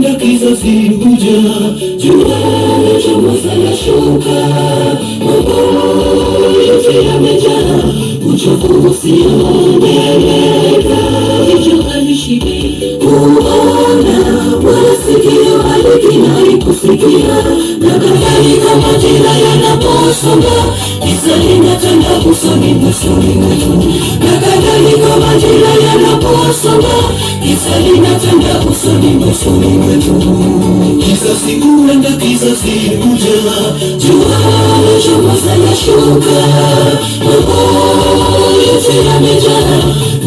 huenda kizazi kuja, jua lachomoza lashuka, mambo yote yamejaa, uchovu usioeleka, jicho halishibi kuona, wala sikio halikinai kusikia, na kadhalika majira yanaposonga, giza linatanda usoni mwetu, na kadhalika majira yanaposonga, giza linatanda usoni mwetu. Kizazi huenda kizazi kuja, jua lachomoza lashuka, mambo yote yamejaa,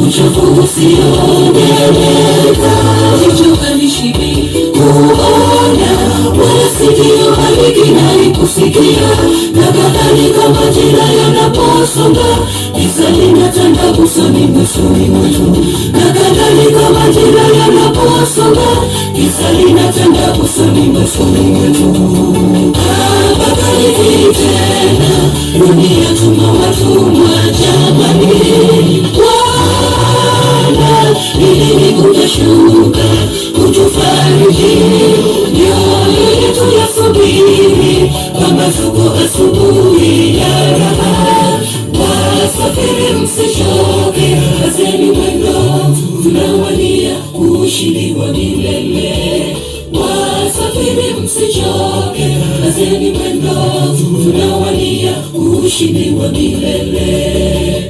uchovu usioeleka, jicho halishibi kuona, wala sikio halikinai kusikia, na kadhalika majira yanaposonga, giza linatanda usoni mwetu, na kadhalika majira yanaposonga, giza linatanda usoni mwetu. Mpaka lini tena dunia tumewatumwa jamani? Bwana, lini kutashuka kutufariji? Mioyo yetu yasubiri pambazuko asubuhi ya raha. Wasafiri msichoke, kazeni mwendo, tunawania ushindi wa milele. Wasafiri msichoke, kazeni mwendo, tunawania ushindi wa milele.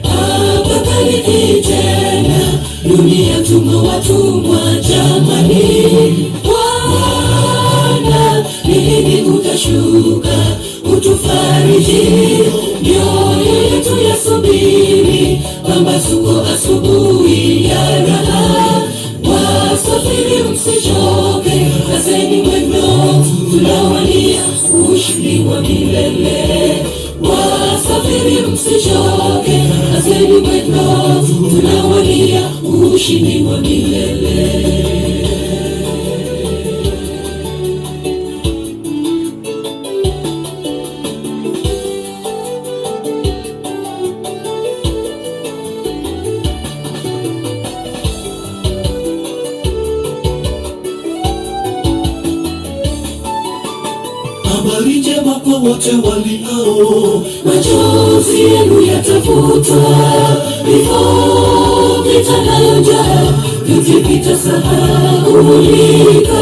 Mpaka lini tena dunia tumewatumwa jamani? Bwana, lini utashuka utufariji? Mioyo yetu yasubiri pambazuko asubuhi ya raha. Wasafiri msichoke, kazeni mwendo, tunawania ushindi wa milele. Wasafiri msichoke, kazeni mwendo, tunawania ushindi wa milele. Habari njema kwa wote waliao, machozi yenu yatafutwa, vifo vitanayo njaa, vyote vitasahaulika.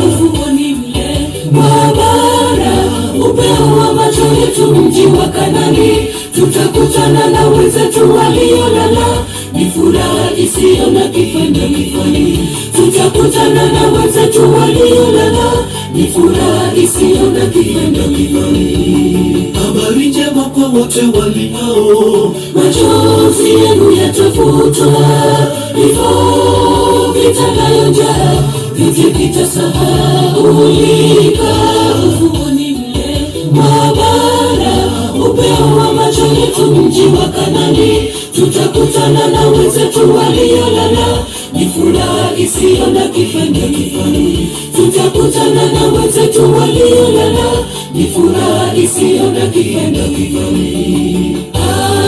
Ufuoni mle mabara, upeo wa macho yetu mji wa Kanani, tutakutana na wenzetu waliolala, ni furaha isiyo na kifani. Tutakutana na wenzetu waliolala, ni furaha isiyo na kifani. Habari njema kwa wote waliao, machozi yenu yatafutwa, vifo vitanayo njaa, vyote vitasahaulika. Ufuoni mle mabara, upeo wa macho yetu mji wa Kanani, tutakutana na wenzetu waliolala, ni furaha isiyo na kifani. Tutakutana na wenzetu waliolala, ni furaha isiyo na kifani.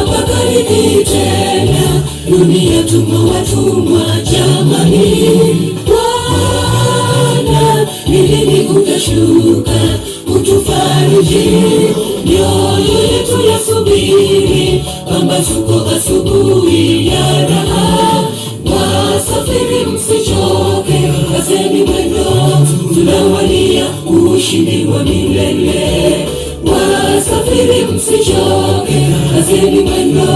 Mpaka lini tena dunia tumewatumwa jamani? Bwana, lini utashuka utufariji? Mioyo yetu yasubiri pambazuko asubuhi ya raha. Wasafiri msichoke, kazeni mwendo, tunawania ushindi wa milele. Wasafiri msichoke, kazeni mwendo,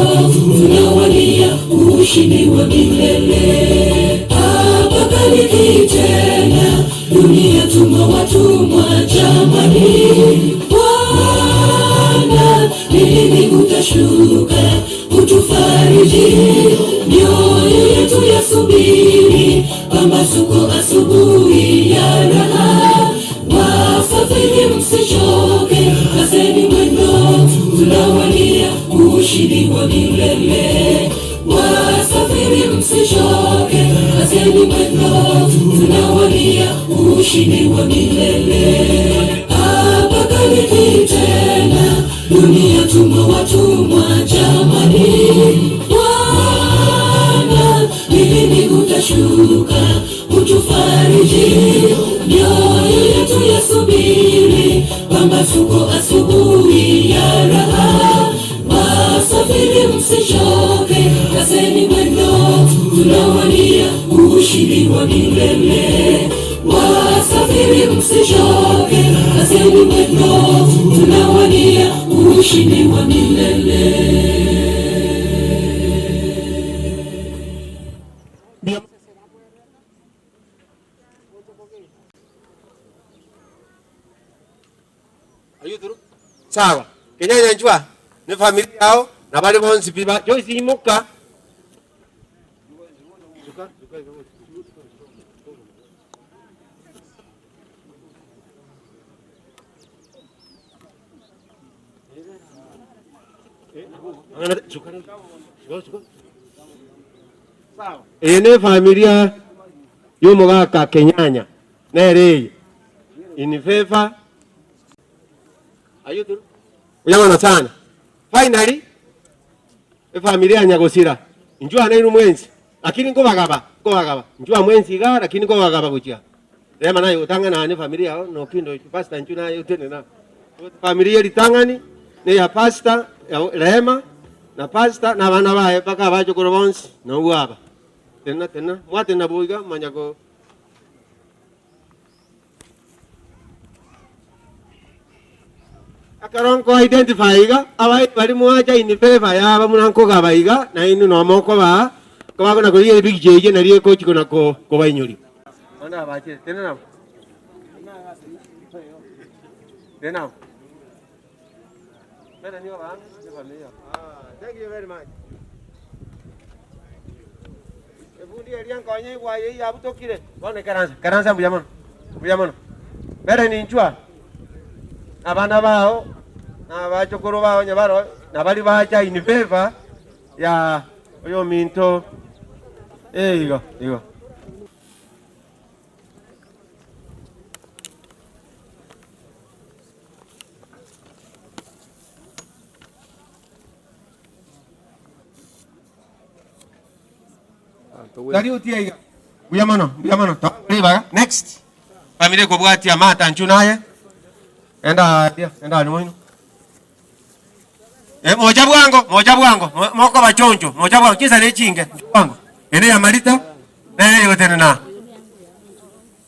tunawania ushindi wa milele. Mpaka lini tena dunia tumewatumwa jamani? Bwana, lini utashuka utufariji? Mioyo yetu yasubiri pambazuko asubuhi ya raha. Wasafiri msichoke, kazeni mwendo, tunawania ushindi wa milele. Wasafiri msichoke, kazeni mwendo, tunawania ushindi wa milele. Mpaka lini tena dunia tumewatumwa jamani? Bwana, lini utashuka utufariji? asubiri pambazuko asubuhi ya raha. Wasafiri msichoke, kazeni mwendo, tunawania ushindi wa milele. Wasafiri msichoke, kazeni mwendo, tunawania ushindi wa milele. Sawa. Kenyanya njua ni familia yao na bali bonsi biba Joyce imuka. Sawa. Ene familia y'omugaka Kenyanya nereye in favor. Ayuduru uyamana sana. Finally familia Nyagosira njua nairu mwenzi lakini ngo bagaba njua mwenzi ga lakini ngo bagaba kuchia rema nayo utanga na familia yao no kindo pastor njuna nayo tena na familia litangani ne ya pastor ya rema na pastor na bana bae paka bacho korobons no uaba tena mwate na boiga manyako akaron ko identify ga awai bari muacha in favor ya ba munanko ga baiga na inu no moko ba ko ba na ko ye big jeje na rie ko chiko na ko ba inyuri ona ba che tena mera ni ba ne familia thank you very much e bundi arian ko nye wa ye ya buto kire bone karansa buyamon mera ni nchua abana bao na bachokoro bao nyabaro na bali bacha in favor ya oyo minto igo dari utia iga buyamano to riba next familia ko bwati amata nchunaye enda ni mwino moja bwango moko bachonjo moja bwango kisa ne chinge bwango ene ya marita na yo tena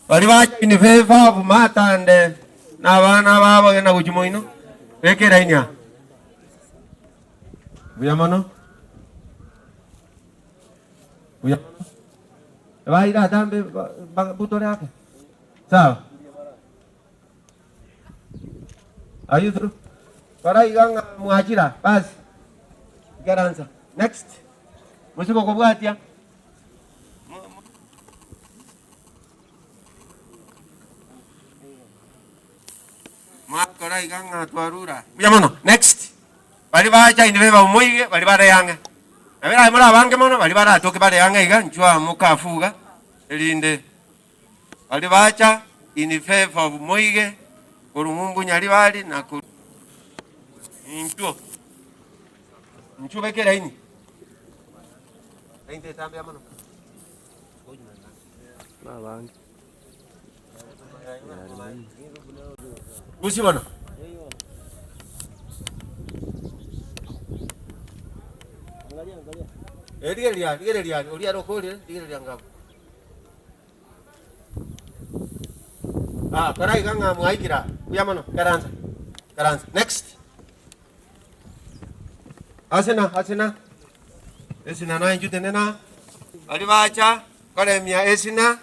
bali bacha in favor of mata ande na bana babo na kuchimoino bekera inya buyamano vai da dambe butore yake sawa. Ayudru para iganga muajira basi garanza next musiko kubwatia makora iganga twarura buyamano next bali bacha indiveva umuige bali bara yange abera mura bange mono bali bara toke bara yange iga njua mukafuga elinde bali bacha in favor of umuige kurungungu nyali bali na ku nchu bekera ini ainte tambe amano bangi usi bana angalia ulia rokole digelia ngabo karai ganga muaikira uyamano karanza next asena na njute nena ali bacha kale mia esina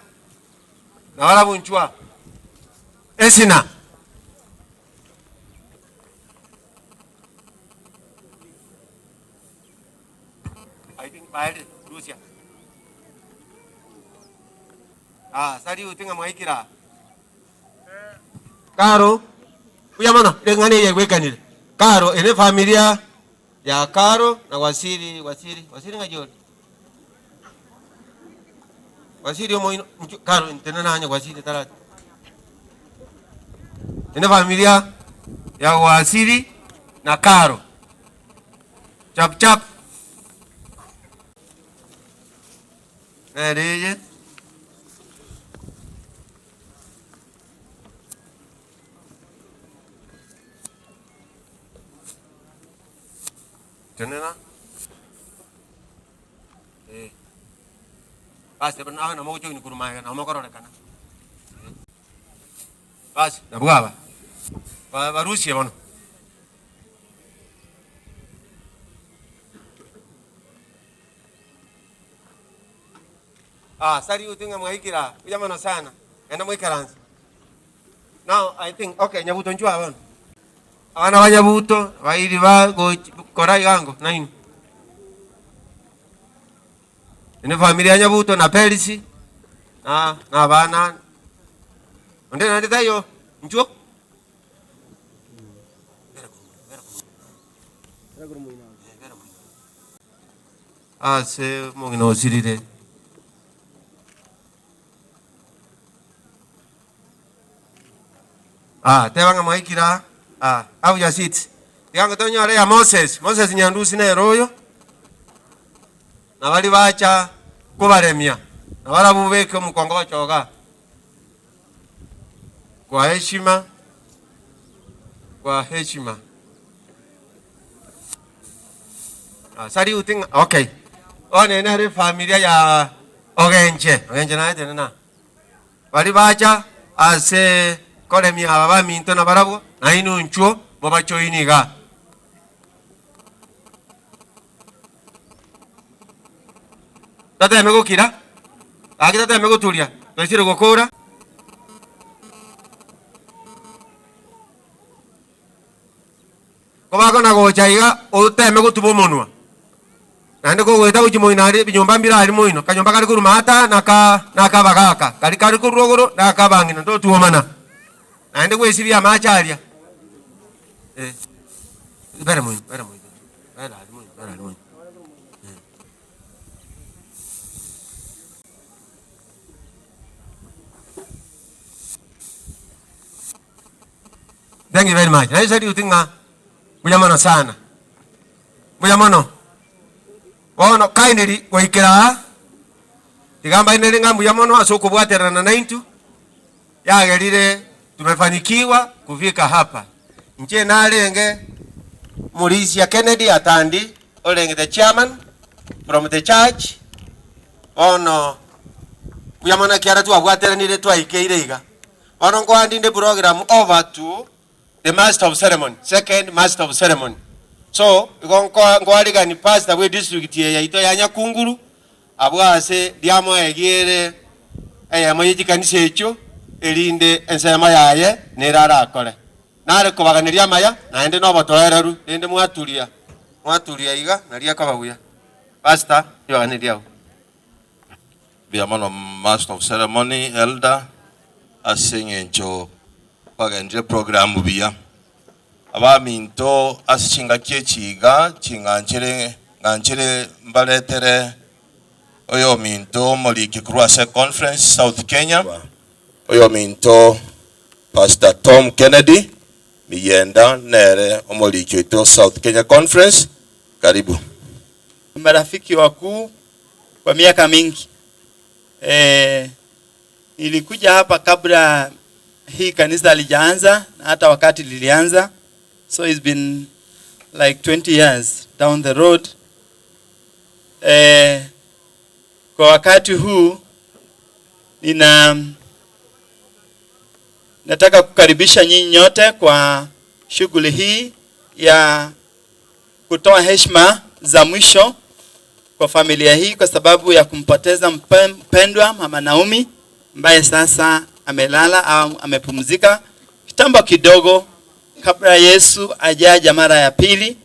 na wala bunchwa esina I think baile Rusia sari utinga muaikira Karo, uyamana dengane ye wekanile. Karo ene familia ya Karo na Wasiri ngajoli. Wasiri omo Karo tena nanya Wasiri talati. Ene familia ya Wasiri na Karo. Chap. Nereye Tenena. Basi bana na mojo ni kurumaya na mokorore kana. Basi na bwaba. Barusi bono. Sari utinga mwaikira. Ujamana sana. Enda mwikaranza. Now I think okay nyabuto njua bono. Ana wanyabuto bairi ba go korai gango nine. Ine familia nyabuto na Perisi na bana. Onde na ndetayo njuo. Se mongino sirire. Tebanga mwaikira. Au ya sit. Yango tonyo ya Moses nyandusi na royo. Na bali bacha kubaremya. Na bala bubeke mukongo choga. Kwa heshima. Sari uting okay. One na familia ya Ogenche na tena. Bali bacha ase kole mi ababa minto na barabo na inu nchuo boba choiniga. Tata mego kira. Akita tata mego tulia. Tosire gokora. Kobako na gochaiga ote mego tubo monwa. Nande ko weta ujimo inari binyomba mbira ari moino. Kanyomba kali kuru mata naka bagaka. Kali kuru rogoro naka bangina ndo tuomana. Nande ko esibi amacharia. Bera moino. Thank you very much. I said you think Buyamano sana. Buyamano. Ono kaineri waikira. Tigamba ineri nga buyamano asoko bwatera na 92. Ya gerire tumefanikiwa kufika hapa. Nje nalenge Murisia Kennedy atandi olenge the chairman from the church. Ono buyamano kiara tu abwatera nire tu aikeirega. Ono ko andinde program over to the master of ceremony, second master of ceremony. So, ngwaliga ni pastor we district ya ito ya Nyakunguru, abwase diamo egere amoyeji kanisa echo elinde ensema yaye nerara akole. Nare kubaganiria maya naende no botoereru ende mwatulia iga naria kababuya. Pastor yoganiria. Biamano master of ceremony elder asengencho pagenje program bia abaminto asichinga kyechiga chinganchire mbaletere oyo minto moliki cross conference South Kenya oyo minto Pastor Tom Kennedy miyenda nere omoliki to South Kenya conference. Karibu marafiki wakuu kwa miaka mingi. Nilikuja hapa kabla hii kanisa lijaanza na hata wakati lilianza, so it's been like 20 years down the road. Kwa wakati huu nataka kukaribisha nyinyi nyote kwa shughuli hii ya kutoa heshima za mwisho kwa familia hii kwa sababu ya kumpoteza mpendwa Mama Naomi ambaye sasa amelala au amepumzika kitambo kidogo kabla Yesu ajaja mara ya pili,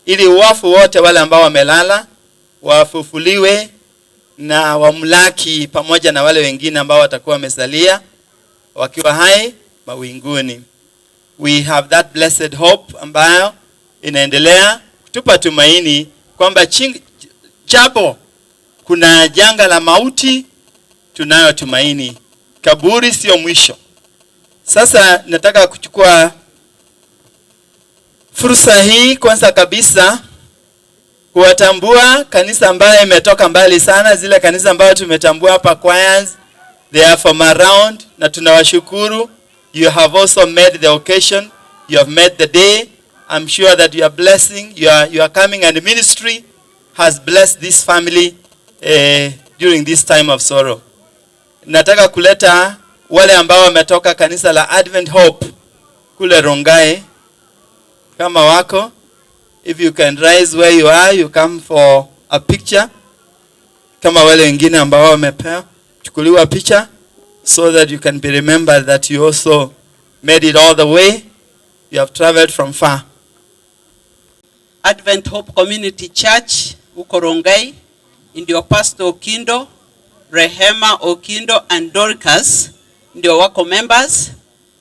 ili wafu wote wale ambao wamelala wafufuliwe na wamlaki pamoja na wale wengine ambao watakuwa wamesalia wakiwa hai mawinguni. We have that blessed hope ambayo inaendelea kutupa tumaini kwamba japo kuna janga la mauti, tunayo tumaini. Kaburi sio mwisho. Sasa nataka kuchukua fursa hii kwanza kabisa kuwatambua kanisa ambayo imetoka mbali sana, zile kanisa ambayo tumetambua hapa choirs, they are from around, na tunawashukuru. You have also made the occasion, you have made the day I'm sure that your blessing, your coming and ministry has blessed this family during this time of sorrow. Nataka kuleta wale ambao wametoka kanisa la Advent Hope kule Rongai. Kama wako, if you can rise where you are, you come for a picture. Kama wale wengine ambao wamepewa chukuliwa picha, so that you can be remembered that you also made it all the way. You have traveled from far. Advent Hope Community Church huko Rongai, ndio Pastor Okindo, Rehema Okindo and Dorcas ndio wako members,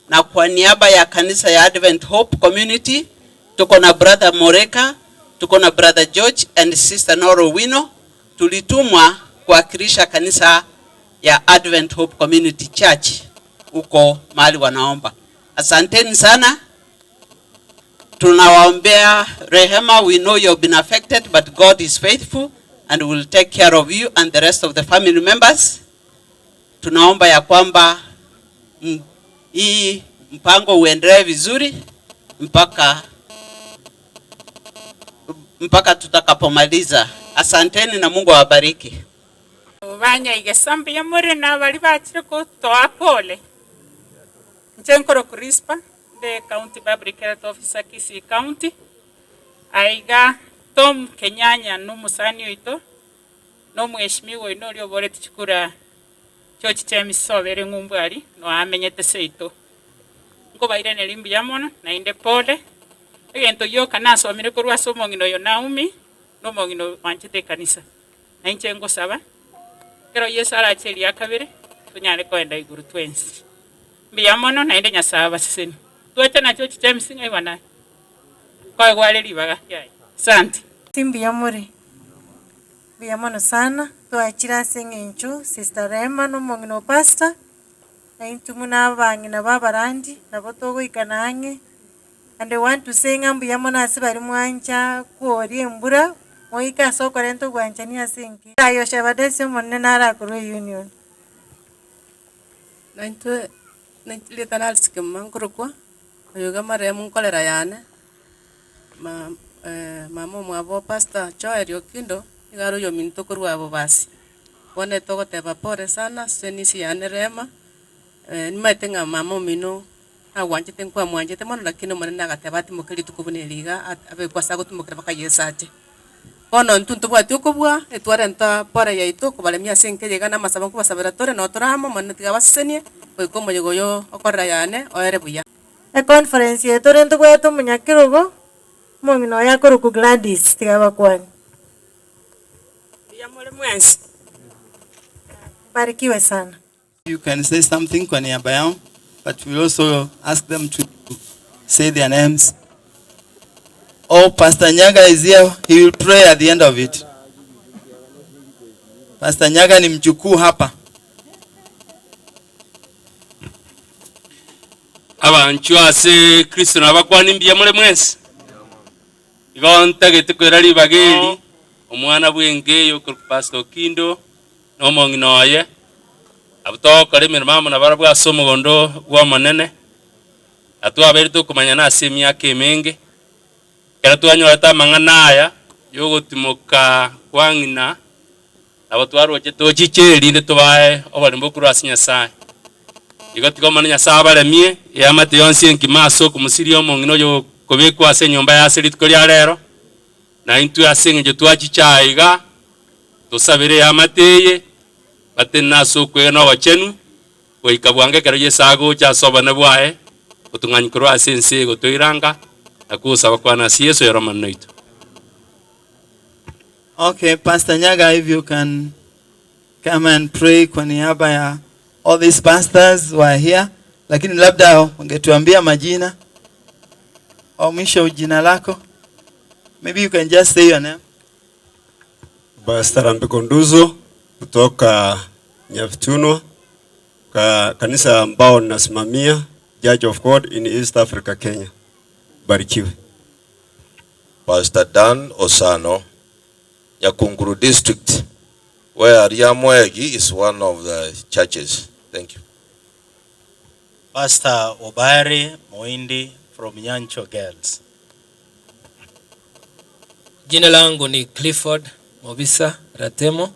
na kwa niaba ya kanisa ya Advent Hope Community tuko na brother Moreka, tuko na brother George and sister Noro Wino. Tulitumwa kuwakilisha kanisa ya Advent Hope Community Church huko mahali wanaomba. Asanteni sana. Tunawaombea rehema. We know you've been affected, but God is faithful and will take care of you and the rest of the family members. Tunaomba ya kwamba hii mpango uendelee vizuri mpaka tutakapomaliza. Asanteni na Mungu awabariki. Banya igesambi ya muri na bali bachire ko toa pole. Nchenkoro Crispa, the County Public Health Officer Kisii County. Aiga Tom Kenyanya n'umusani oito no mweshimiwe ino lyo bore tichikura chochi chemisobere ngumbwali no amenyete seito. Ngo bairene limbi yamono na inde pole. Egento yo kanasomire ko rwasomo ngino yo Naomi no mongino wanchite kanisa. Na inchengo saba. Kero Yesu aracheli yakabere tunyale kwenda iguru twensi. Biyamono na inde nyasaba siseni. Tuacha na chochi chemisinga ibana. Kwa gwale libaga yai. Asante. Timbi ya muri. Biyamono sana. Tuachira sengenchu Sister Rema no mongino pastor. Na intumuna abangi na babarandi na botogo ikanange. And I want to say ngambu yamono asibari mwanja kuori mbura. Moika soko rento guanchani asinki. Ayo shabadesi monne nara kuru union. Naintwe leta nalsike mankurukwa. Oyoga mare munkolera yane. Mamo mwabo pastor Joel Okindo igaro yo minto kurwa abo basi. Wone togo teba pore sana senisi yane Rema. Nimaitenga mamo mino awanjete kwa mwanjete mono lakini mwana gatebati mukiri tukubune liga abe kwasago tumukira baka yesate. Ono ntuntu bwa tukubwa etware nta pora ya itu kubalemia senke yega na masaba kubasabira tore no toramo mone tigabasenie oikomo yegoyo okorra yane oere buya. A conference yetu rento kwetu munyakirugo mongino yakuru ku Gladys tigaba kwani. Biyamole mwensi. Barikiwe sana. You can say something kwa niaba yao, but we also ask them to say their names. Oh, Pastor Nyaga is here. He will pray at the end of it. Pastor Nyaga ni mjukuu hapa. Abanchu ase Kristo nabakwani mbiyamole mwensi. Igonta getukwera libageli omwana bwenge yo Pastor Okindo no monginoye. Abutoka rimira mama na barabwa somo gondo gwa manene. Atwa berito kumanya na semia kemenge. Kera tuanyora ta mangana aya yogo timoka kwangina abatwaro cheto chicheri ndi tobae obarimbo kurasinya sai. Igotiko mananya sabale mie ya mate yonsi enkimaso kumusiri omongino yo kobekwa ase nyomba ya serit kolia rero. Na intu asenga je twachichaiga tosabire ya mateye batena so kwena wachenu koikabwange kero yesago cha sobana bwae utunganyi kurwa sense gotoiranga akusaba kwa nasi Yesu ya Roman noito. Okay, Pastor Nyaga, if you can come and pray kwa niaba ya all these pastors who are here, lakini labda ungetuambia majina au mwisho jina lako. Maybe you can just say your name. Pastor Rambiko Nduzo kutoka Nyaftuno, kanisa ambao nasimamia, Church of God in East Africa, Kenya. Barikiwe. Pastor Dan Osano, Yakunguru District, where Riamwegi is one of the churches. Thank you. Pastor Obari Moindi from Nyancho Girls. Jina langu ni Clifford Mobisa Ratemo,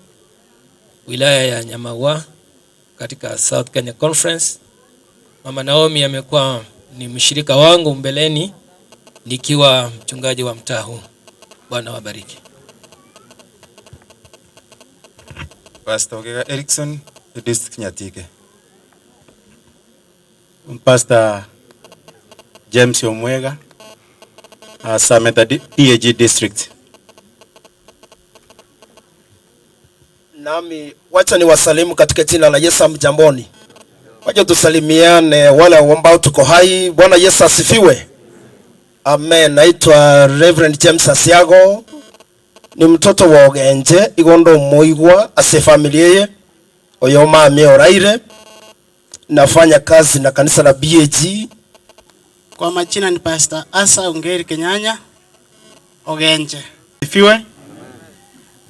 wilaya ya Nyamagwa katika South Kenya Conference. Mama Naomi amekuwa ni mshirika wangu mbeleni nikiwa mchungaji wa mtaa huu. Bwana wabariki. Pastor Ogega Erickson, the district Nyatike. Pastor James Omwega, Sameta PAG district. Nami wacha ni wasalimu katika jina la Yesu. Mjamboni, wacha tusalimiane wale ambao tuko hai. Bwana Yesu asifiwe. Amen. Naitwa Reverend James Asiago, ni mtoto wa Ogenje Igondo Moigwa ase familia ye oyo mami oraire. Nafanya kazi na kanisa la BAG. Kwa majina ni Pastor Asa Ungeri Kenyanya Ogenje. Asifiwe.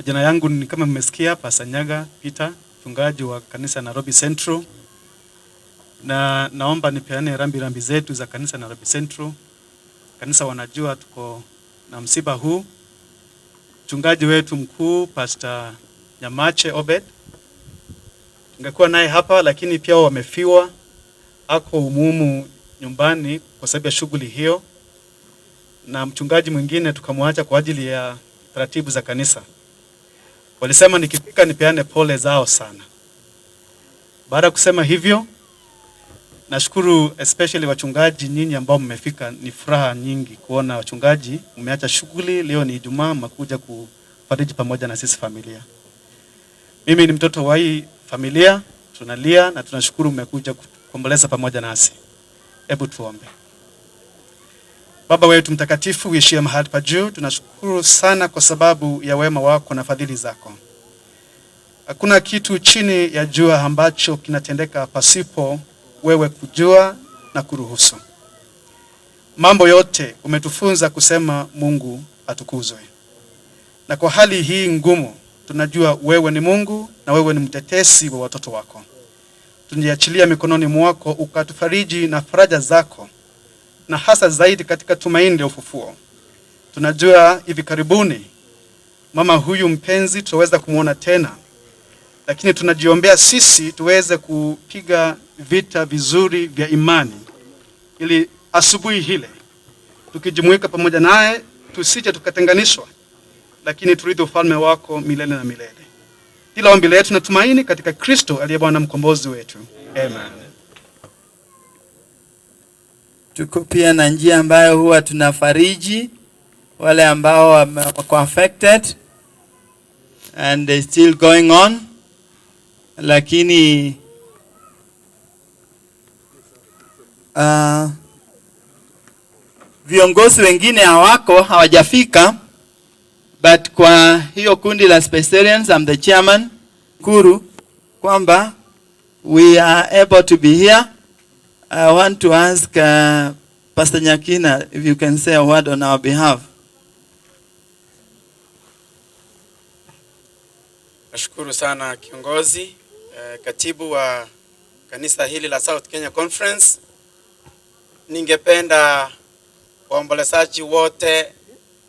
Jina yangu ni kama mmesikia, Pastor Nyaga Peter, mchungaji wa kanisa Nairobi Central. Na naomba nipeane rambi zetu za kanisa Nairobi Central. Kanisa wanajua tuko na msiba huu. Mchungaji wetu mkuu Pastor Nyamache Obed, tungekuwa naye hapa lakini pia wamefiwa, ako umumu nyumbani kwa sababu ya shughuli hiyo. Na mchungaji mwingine tukamwacha kwa ajili ya taratibu za kanisa. Walisema nikifika nipeane pole zao sana. Baada ya kusema hivyo, nashukuru especially wachungaji nyinyi ambao mmefika. Ni furaha nyingi kuona wachungaji mmeacha shughuli. Leo ni Ijumaa, mkuja kufariji pamoja na sisi familia. Mimi ni mtoto wa hii familia, tunalia na tunashukuru mmekuja kuomboleza pamoja nasi. Hebu tuombe. Baba wetu mtakatifu uishie mahali pa juu, tunashukuru sana kwa sababu ya wema wako na fadhili zako. Hakuna kitu chini ya jua ambacho kinatendeka pasipo wewe kujua na kuruhusu. Mambo yote umetufunza kusema Mungu atukuzwe. Na kwa hali hii ngumu tunajua wewe ni Mungu na wewe ni mtetesi wa watoto wako. Tunajiachilia mikononi mwako ukatufariji na faraja zako, na hasa zaidi katika tumaini la ufufuo. Tunajua hivi karibuni mama huyu mpenzi tutaweza kumuona tena, lakini tunajiombea sisi tuweze kupiga vita vizuri vya imani, ili asubuhi hile tukijumuika pamoja naye tusije tukatenganishwa, lakini turithi ufalme wako milele na milele. Hilo ombi letu na tumaini katika Kristo aliye Bwana mkombozi wetu. Amen. Tuko pia na njia ambayo huwa tunafariji wale ambao wako affected and they still going on, lakini viongozi wengine hawajafika, but kwa hiyo kundi la Presbyterians, I'm the chairman, kuru kwamba we are able to be here. I want to ask Pastor Nyakina if you can say a word on our behalf. Nashukuru sana kiongozi, katibu wa kanisa hili la South Kenya Conference. Ningependa waombolezaji wote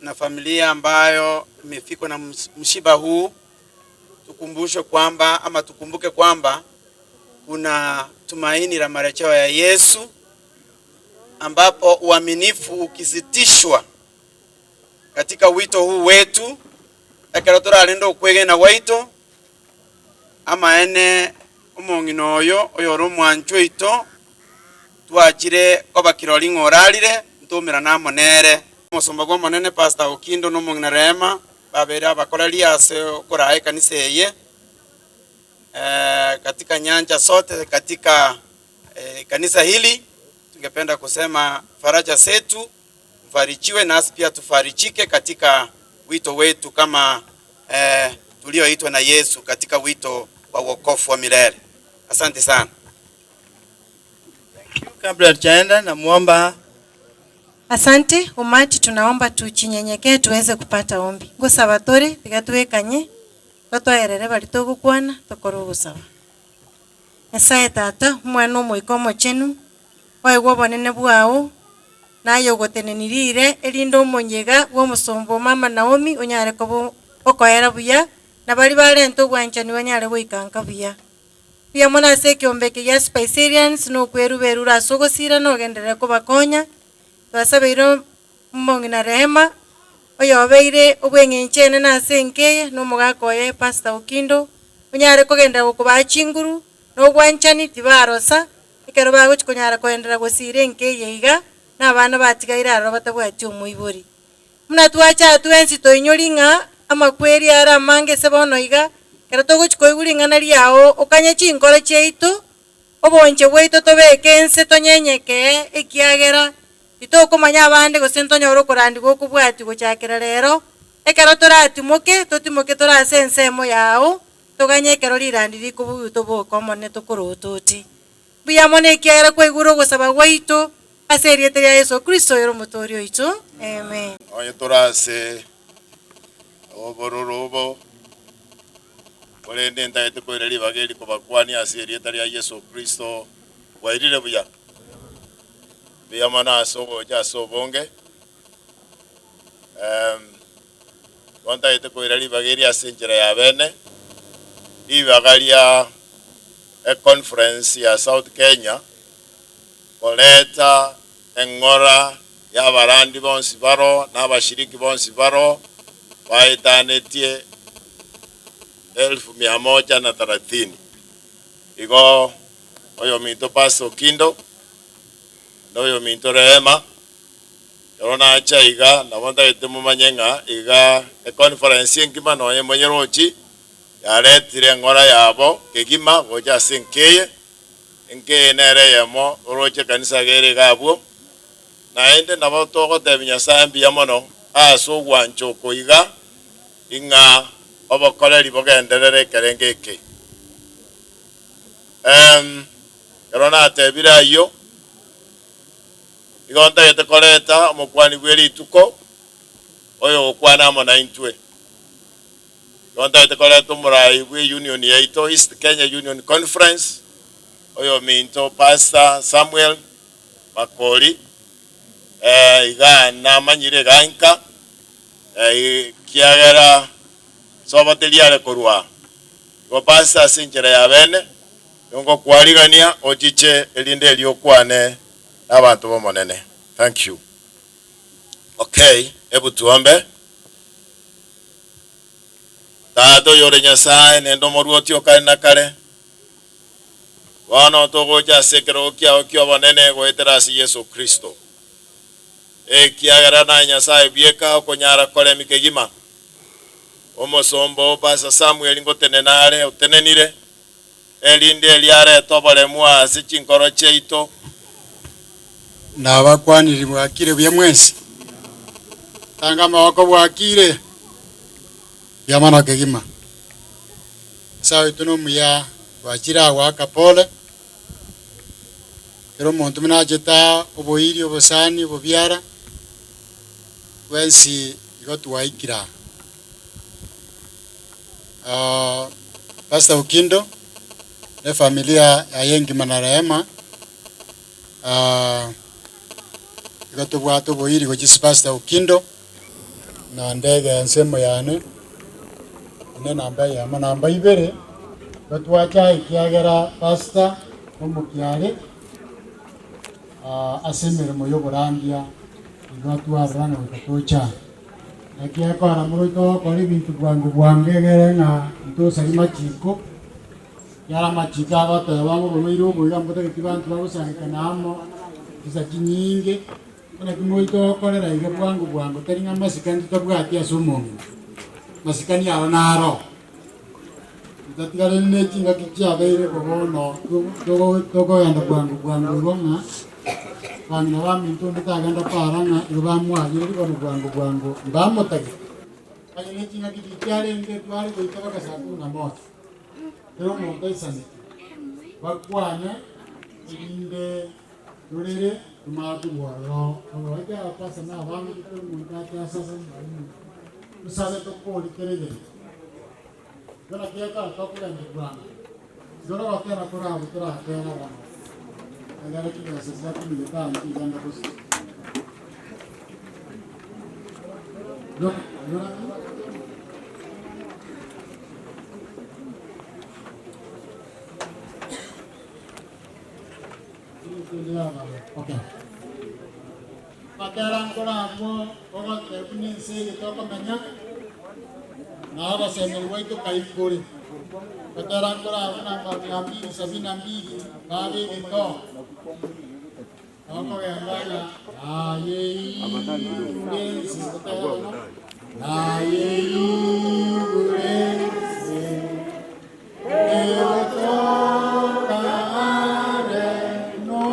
na familia ambayo imefikwa na msiba huu tukumbuke kwamba kuna tumaini la marejeo ya Yesu, ambapo uaminifu ukizitishwa katika wito huu wetu ekeratora alendo kwege na waito ama ene umongino oyo mwancho ito twachire koba kiroli ngoralire ntumira na monere musomba kwa monene Pastor Okindo no mongina Rema babera abakorali ase korae kanisa yeye katika nyanja sote katika kanisa hili. Tungependa kusema faraja zetu mfarijiwe, nasi pia tufarichike katika wito wetu kama tulioitwa na Yesu katika wito wa wokovu wa milele. Asante sana. Kabla tujaenda na muomba. Asante umati, tunaomba tuchinyenyekee tuweze kupata ombi. Ngusaba tore tigatuwekanye batwaerere bali togukwana tokoro gusaba. Nyasaye tata mwana omoiko mochenu waigwa bonene bwao nayo gotenenirire erinde omonyega bw'omosombo mama Naomi onyare kobo okoera buya na bari barento gwanchani banyare goikanka buya buya mona se kiombeke ya Spicerians no kweruberura sogosira no gendere kobakonya twasabeire mongina Rehema oyobeire obwengenchene na senkeye no mugakoye Pastor Okindo onyare kogenda gokuba chinguru no gwanchani tibarosa ikero bagochi konyara koendera gosire nkeye iga n'abana batigaire aro batabwati omuibori muna twacha twensi toinyoringa amakweri ara mange sebono iga kero togochi koiguringa nari yao okanye chinkoro cheito obonche bweito tobekense tonyenyeke ekiagera itokomanya abande gosento nyoro korandi gokubwati gochakera rero ekero toratimoke torase ensemo yao toganye ekero rirandi rikubu tobokomone tokorototi buya mone ekiagera kwaiguro gosaba gwaito ase eriete ria Yesu Kristo yoro motorio ito amen oye torase obororobo olende ndaite koireri bageri kobakwani ase eriete ria Yesu Kristo wairire buya buya mana sogo ja sobonge ndaite koireri bageri ase njira ya bene ibagaria a conference ya South Kenya koleta engora y'abarandi bonsi baro n'abashiriki bonsi baro baitanetie 1130 igo oyo minto Pastor Okindo noyo minto Rehema yorona chaiga nabonda etemu manyenga iga e conference ngima noye monyerochi yaretire engora yabo kegima goja senkeye nke nere yamo oroche kanisa gere gabwo naende nabo togo tebinya sambi yamono aso gwancho koiga inga obokoleri bogenderere kerengeke kerona tebira yo igonta yete koleta omokwani gweri tuko oyo okwana amona intwe igonta yete koleta murai gwe union yaito East Kenya Union Conference oyo minto Pastor Samuel Makori iga namanyire ganka kiagera sobateliare korwa go Pastor sinjera ya bene ngo kwarigania ochiche elinde eliokwane abantu bomonene. Thank you. Okay, ebu tuombe. Tato yore Nyasaye nendo moruoti okari na kare wana togocha sekero kia bonene goeterasi Yesu Kristo kiagera na Nyasaye bieka okonyara kore mikegima omosombo Pastor Samuel ngotenenare otenenire elinde eliare tobole mwa sichinkoro cheito na bakwaniri bwakire bya mwensi tanga mawako bwakire yamana kegima sawe tuno muya wachira waka pole kero muntu munajeta oboiri obosani obobiara wensi igotwaikira Pastor Okindo na familia ya Yengi Manarema igotobwata oboiri gochisi Pastor Okindo na ndege nsemo yane ine namba ya namba ibere batwacha ikiagera Pastor omukyare asemere moyo borandia igotwarana gatocha nakia kora muruto kori bintu bwangu bwangegere na ntosari machiko yara machika abataya bangu bomiro boiga mbote kibantu bagusanga namo kisa kinyinge kana kimoito korera iga bwangu taringa masikani tabwati asomo masikani yawo naro tatigare nechinga kichabeire bobono togo yanda bwangu gonga bamina bamintu nditaganda paranga ibamwagire ribono bwangu mbamotagi kanye nechinga kichare nge twari goitaba kasaku na moto pero monta isane bakwana inde durere tumatu waro owaga pasa na bangu monta sasa usale to poli kerege dona kiaka kakula ndibwana dona wakera kora butura kera wana agara kina sasa kimi leta anti ganda kusi Okay. Padaran ko na mo, okat tepunin si ito ko menya. Nawa sa melway to kay kuri. Padaran ko na nabi sabi nabi babi ito. Ako yang gaya. Aye. Urensi ito. Aye. Urensi. Ito kaare no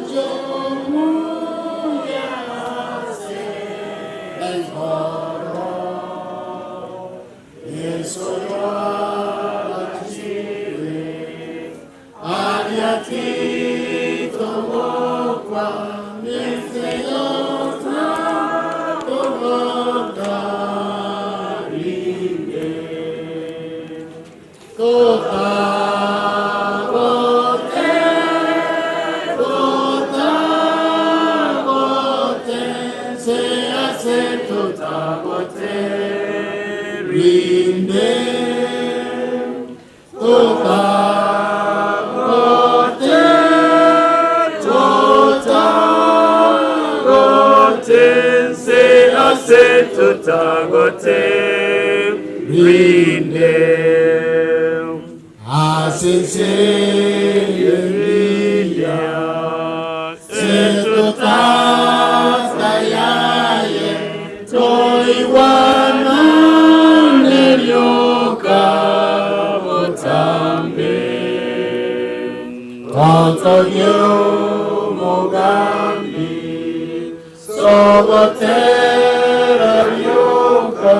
jomu ya se. Engoro. Yesoya lachire. Ariati tomokwa. Nefeyota tomokarinde. Totagote, totagote, se hace totagote, rinde. Totagote, totagote, se hace totagote, rinde. Asenseyeria setotastayaye toiwana neryoka botambe tontoyo mogambi sobotera ryoka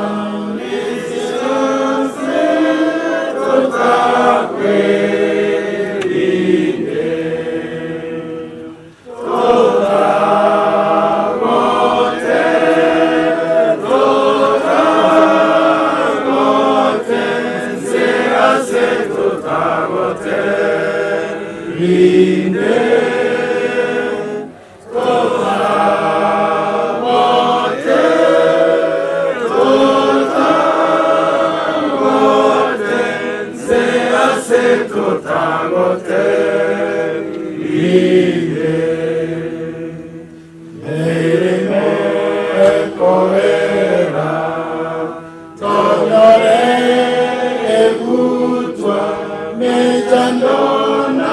Tonyore egutwa mejandona